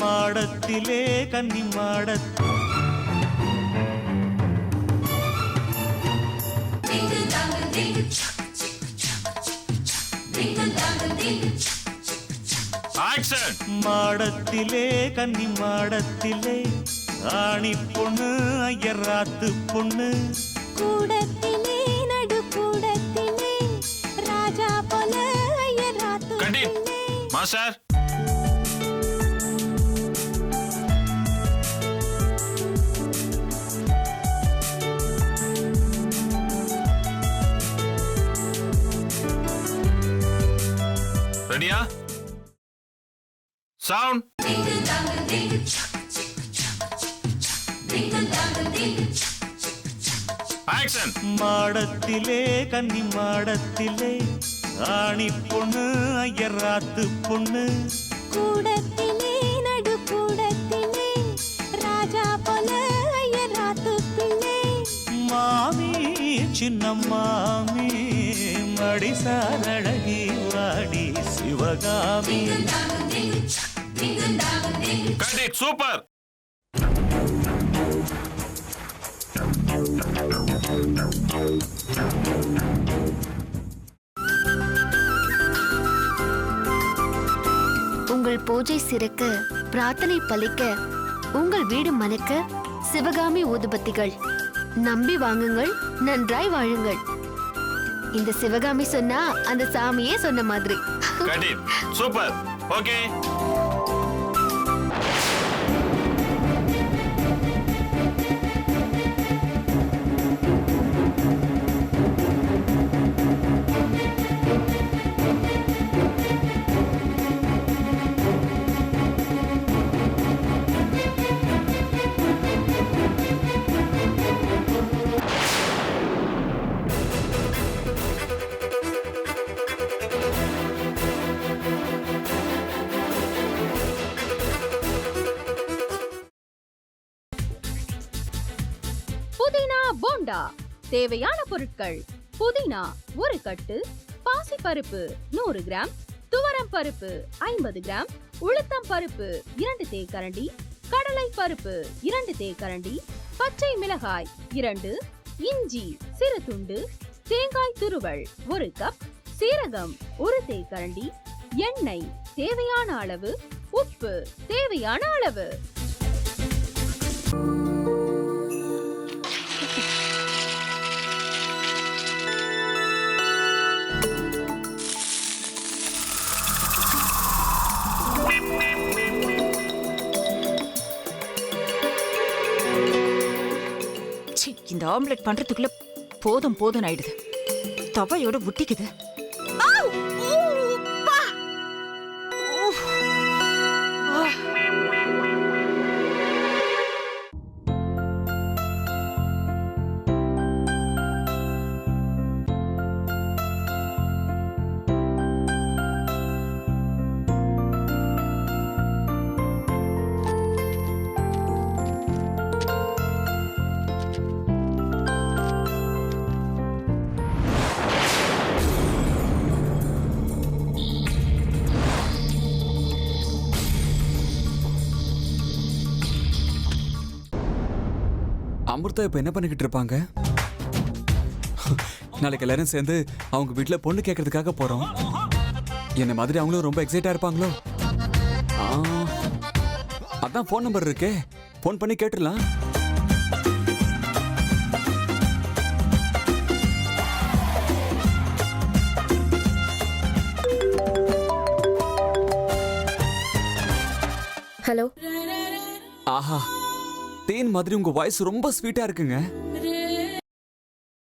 மாடத்திலே கன்னி மாடத் மாடத்திலே கன்னி மாடத்திலே ஆணி பொண்ணு ஐயராத்து பொண்ணு கூடத்திலே நடு கூடத்திலே ராஜா போல ஐயராத்து மாஸ்டர் ரெடியா சவுண்ட் ஆக்ஷன் மாடத்திலே கன்னி மாடத்திலே ஆணி பொண்ணு ஐயராத்து பொண்ணு கூடத்திலே நடு கூடத்திலே ராஜா போல ஐயராத்து பிள்ளை மாமி சின்ன மாமி மடிசாரழகி வாடி சிவகாமி சூப்பர் உங்கள் பூஜை சிறக்க, பிரார்த்தனை பலிக்க, உங்கள் வீடு மணக்க சிவகாமி ஊதுபத்திகள் நம்பி வாங்குங்கள், நன்றாய் வாழுங்கள். இந்த சிவகாமி சொன்னா அந்த சாமியே சொன்ன மாதிரி. சூப்பர். ஓகே. புதினா போண்டா தேவையான பொருட்கள்: புதினா 1 கட்டு, பாசிப்பருப்பு 100 கிராம், துவரம் பருப்பு 50 கிராம், உளுத்தம் பருப்பு 2 தேக்கரண்டி, கடலை பருப்பு 2 தேக்கரண்டி, பச்சை மிளகாய் 2, இஞ்சி சிறு துண்டு, தேங்காய் துருவல் 1 கப், சீரகம் 1 தேக்கரண்டி, எண்ணெய் தேவையான அளவு, உப்பு தேவையான அளவு. இந்த ஆம்லெட் பண்றதுக்குள்ள போதும் போதும் ஆயிடுது. தவையோட ஒட்டிக்குது. அமிர்தா இப்ப என்ன பண்ணிக்கிட்டு இருப்பாங்க? நாளைக்கு எல்லாரும் சேர்ந்து அவங்க வீட்டுல பொண்ணு கேட்கறதுக்காக போறோம். என்ன மாதிரி அவங்களும் ரொம்ப எக்ஸைட்டா இருப்பாங்களோ? அதான் போன் நம்பர் இருக்கே, போன் பண்ணி கேட்டுடலாம். ஹலோ. ஆஹா, தேன் மாதிரி உங்க வாய்ஸ் ரொம்ப ஸ்வீட்டா இருக்குங்க.